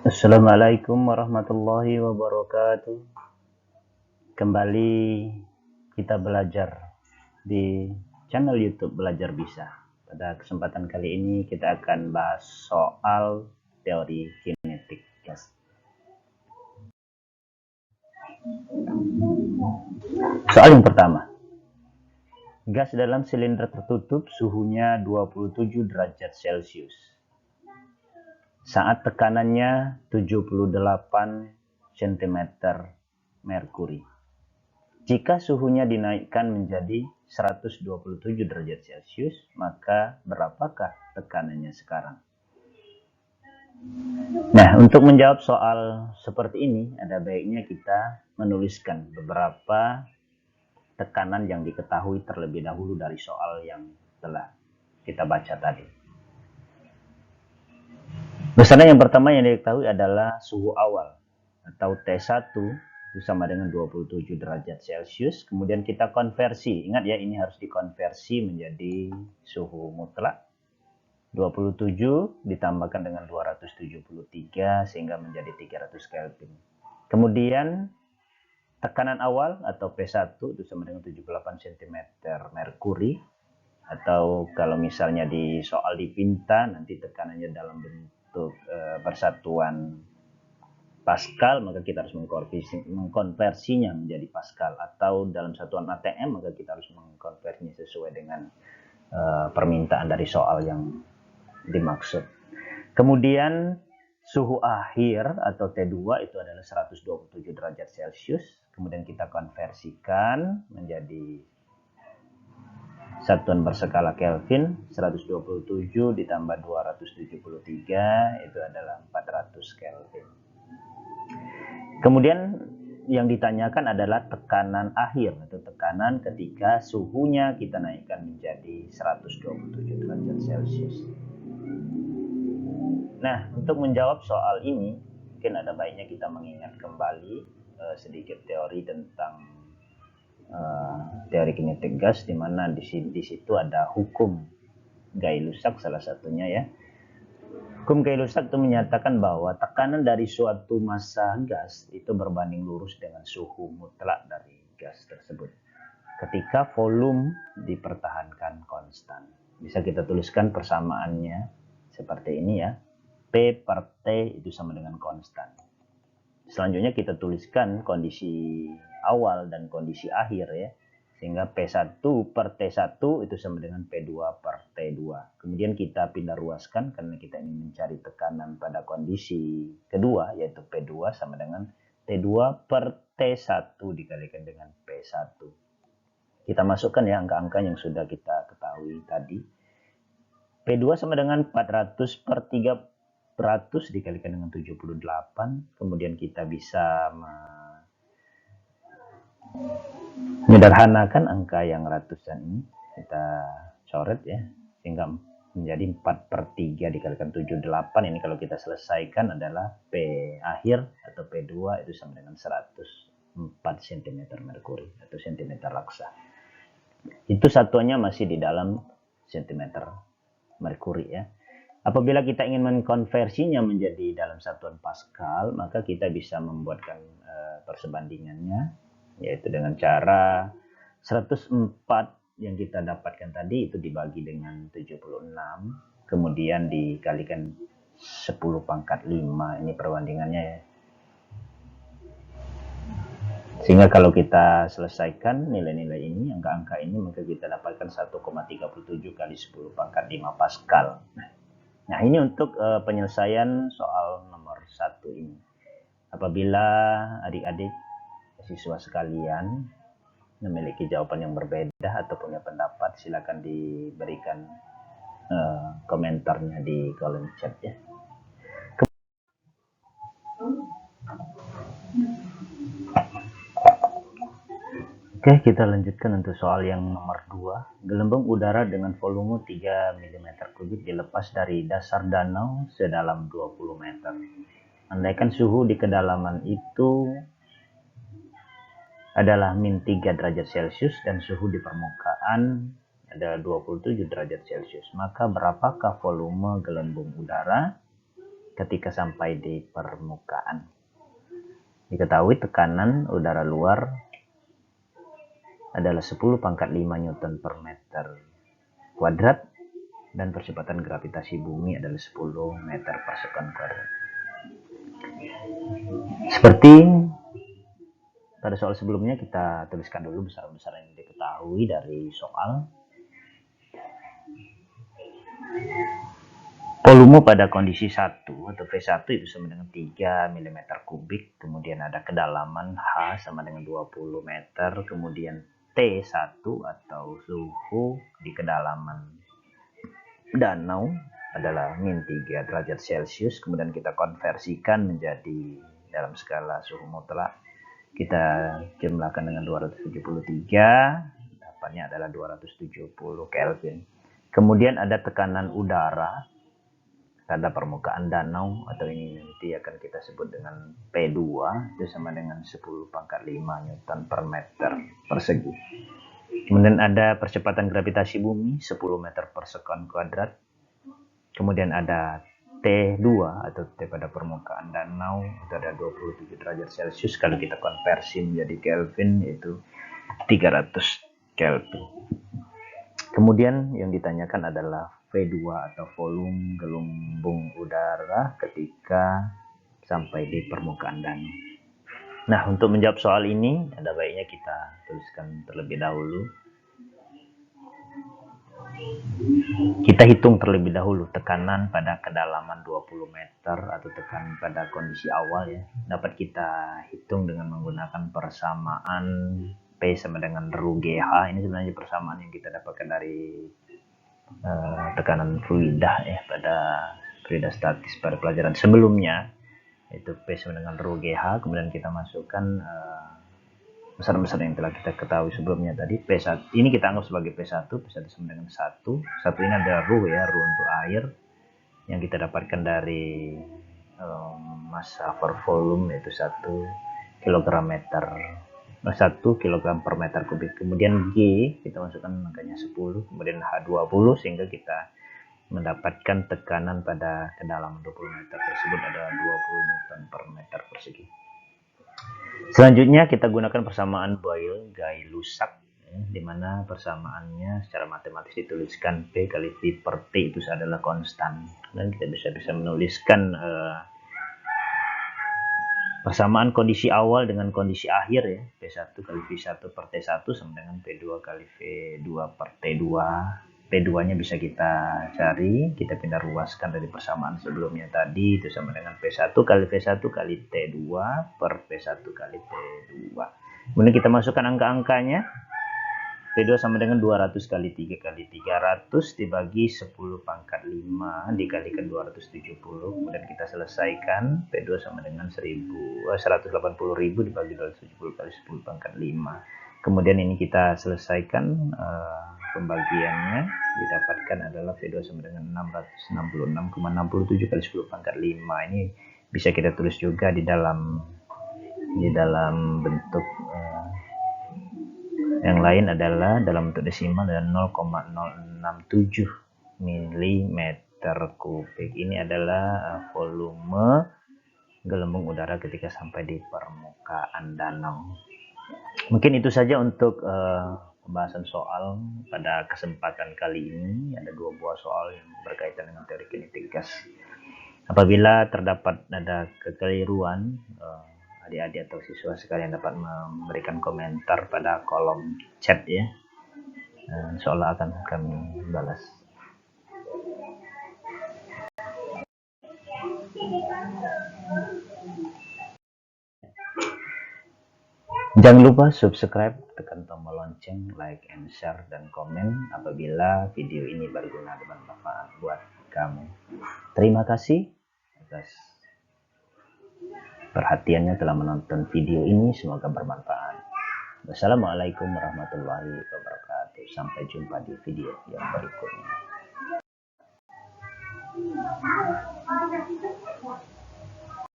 Assalamualaikum warahmatullahi wabarakatuh. Kembali kita belajar di channel YouTube Belajar Bisa. Pada kesempatan kali ini kita akan bahas soal teori kinetik gas. Soal yang pertama. Gas dalam silinder tertutup suhunya 27 derajat Celcius. Saat tekanannya 78 cm merkuri. Jika suhunya dinaikkan menjadi 127 derajat Celcius, maka berapakah tekanannya sekarang? Nah, untuk menjawab soal seperti ini, ada baiknya kita menuliskan beberapa tekanan yang diketahui terlebih dahulu dari soal yang telah kita baca tadi. Misalnya yang pertama yang diketahui adalah suhu awal atau T1 itu sama dengan 27 derajat Celcius. Kemudian kita konversi. Ingat ya, ini harus dikonversi menjadi suhu mutlak. 27 ditambahkan dengan 273 sehingga menjadi 300 Kelvin. Kemudian tekanan awal atau P1 itu sama dengan 78 cm merkuri. Atau kalau misalnya di soal dipinta nanti tekanannya dalam bentuk persatuan Pascal, maka kita harus mengkonversinya menjadi Pascal, atau dalam satuan ATM maka kita harus mengkonversinya sesuai dengan permintaan dari soal yang dimaksud. Kemudian suhu akhir atau T2 itu adalah 127 derajat Celcius. Kemudian kita konversikan menjadi satuan berskala Kelvin. 127 ditambah 273 itu adalah 400 Kelvin. Kemudian yang ditanyakan adalah tekanan akhir atau tekanan ketika suhunya kita naikkan menjadi 127 derajat Celcius. Nah, untuk menjawab soal ini, mungkin ada baiknya kita mengingat kembali sedikit teori tentang teori kinetik gas, di mana di situ ada hukum Gay-Lussac salah satunya ya. Hukum Gay-Lussac itu menyatakan bahwa tekanan dari suatu massa gas itu berbanding lurus dengan suhu mutlak dari gas tersebut ketika volume dipertahankan konstan. Bisa kita tuliskan persamaannya seperti ini ya. P per T itu sama dengan konstan. Selanjutnya kita tuliskan kondisi awal dan kondisi akhir ya. Sehingga P1 per T1 itu sama dengan P2 per T2. Kemudian kita pindah ruaskan karena kita ingin mencari tekanan pada kondisi kedua, yaitu P2 sama dengan T2 per T1 dikalikan dengan P1. Kita masukkan ya angka-angka yang sudah kita ketahui tadi. P2 sama dengan 400 per 300 dikalikan dengan 78. Kemudian kita bisa menyederhanakan angka yang ratusan ini, kita coret ya, sehingga menjadi 4 per 3 dikalikan 78. Ini kalau kita selesaikan adalah P akhir atau P2 itu sama dengan 104 cm merkuri atau cm raksa. Itu satuannya masih di dalam cm merkuri ya. Apabila kita ingin mengkonversinya menjadi dalam satuan Pascal, maka kita bisa membuatkan persebandingannya, yaitu dengan cara 104 yang kita dapatkan tadi itu dibagi dengan 76, kemudian dikalikan 10 pangkat 5, ini perbandingannya ya. Sehingga kalau kita selesaikan nilai-nilai ini, angka-angka ini, maka kita dapatkan 1,37 kali 10 pangkat 5 Pascal. Nah, ini untuk penyelesaian soal nomor 1 ini. Apabila adik-adik siswa sekalian memiliki jawaban yang berbeda atau punya pendapat, silakan diberikan komentarnya di kolom chat ya. Oke, kita lanjutkan untuk soal yang nomor 2. Gelembung udara dengan volume 3 mm kubik dilepas dari dasar danau sedalam 20 meter. Andaikan suhu di kedalaman itu adalah min 3 derajat Celcius dan suhu di permukaan adalah 27 derajat Celcius. Maka berapakah volume gelembung udara ketika sampai di permukaan? Diketahui tekanan udara luar adalah 10 pangkat 5 Newton per meter kuadrat dan percepatan gravitasi bumi adalah 10 meter per sekon kuadrat. Seperti pada soal sebelumnya, kita tuliskan dulu besaran-besaran yang diketahui dari soal. Volume pada kondisi 1 atau V1 itu sama dengan 3 mm kubik, kemudian ada kedalaman H sama dengan 20 meter, kemudian T1 atau suhu di kedalaman danau adalah min 3 derajat Celcius, kemudian kita konversikan menjadi dalam skala suhu mutlak. Kita jumlahkan dengan 273, dapatnya adalah 270 Kelvin. Kemudian ada tekanan udara pada permukaan danau, atau ini nanti akan kita sebut dengan P2, itu sama dengan 10 pangkat 5 Newton per meter persegi. Kemudian ada percepatan gravitasi bumi 10 meter per sekon kuadrat. Kemudian ada T2 atau T pada permukaan danau, itu ada 27 derajat Celcius. Kalau kita konversi menjadi Kelvin itu 300 Kelvin. Kemudian yang ditanyakan adalah V2 atau volume gelembung udara ketika sampai di permukaan danau. Nah, untuk menjawab soal ini ada baiknya kita tuliskan terlebih dahulu. Kita hitung terlebih dahulu tekanan pada kedalaman 20 meter atau tekanan pada kondisi awal ya. Dapat kita hitung dengan menggunakan persamaan P sama dengan ρ GH. Ini sebenarnya persamaan yang kita dapatkan dari tekanan fluida ya, pada fluida statis pada pelajaran sebelumnya. Itu P sama dengan ρ GH, kemudian kita masukkan besar-besar yang telah kita ketahui sebelumnya tadi. P1 ini kita anggap sebagai P1, P1 sama dengan 1. 1 ini ada ρ ya, ρ untuk air yang kita dapatkan dari massa per volume, yaitu 1 kg per meter kubik. Kemudian G kita masukkan angkanya 10, kemudian H20, sehingga kita mendapatkan tekanan pada kedalaman 20 meter tersebut adalah 20 Newton per meter persegi. Selanjutnya kita gunakan persamaan Boyle-Gay-Lussac, di mana persamaannya secara matematis dituliskan P kali V per T itu adalah konstan. Dan kita bisa menuliskan persamaan kondisi awal dengan kondisi akhir ya, P1 kali V1 per T1 sama dengan P2 kali V2 per T2. P2-nya bisa kita cari, kita pindah ruaskan dari persamaan sebelumnya tadi, itu sama dengan P1 kali V1 kali T2 per P1 kali T2. Kemudian kita masukkan angka-angkanya. P2 sama dengan 200 kali 3 kali 300 dibagi 10 pangkat 5 dikalikan 270. Kemudian kita selesaikan. P2 sama dengan 180.000 dibagi 270 kali 10 pangkat 5. Kemudian ini kita selesaikan pembagiannya, didapatkan adalah V2 sama dengan 666,67 kali 10 pangkat 5. Ini bisa kita tulis juga di dalam bentuk yang lain adalah dalam bentuk desimal dan 0,067 mm kubik. Ini adalah volume gelembung udara ketika sampai di permukaan danau. Mungkin itu saja untuk pembahasan soal pada kesempatan kali ini. Ada 2 buah soal yang berkaitan dengan teori kinetik gas. Apabila terdapat ada kekeliruan, adik-adik atau siswa sekalian dapat memberikan komentar pada kolom chat ya. Insyaallah akan kami balas. Jangan lupa subscribe, tekan tombol lonceng, like and share dan komen apabila video ini berguna dan bermanfaat buat kamu. Terima kasih atas perhatiannya telah menonton video ini, semoga bermanfaat. Wassalamualaikum warahmatullahi wabarakatuh. Sampai jumpa di video yang berikutnya.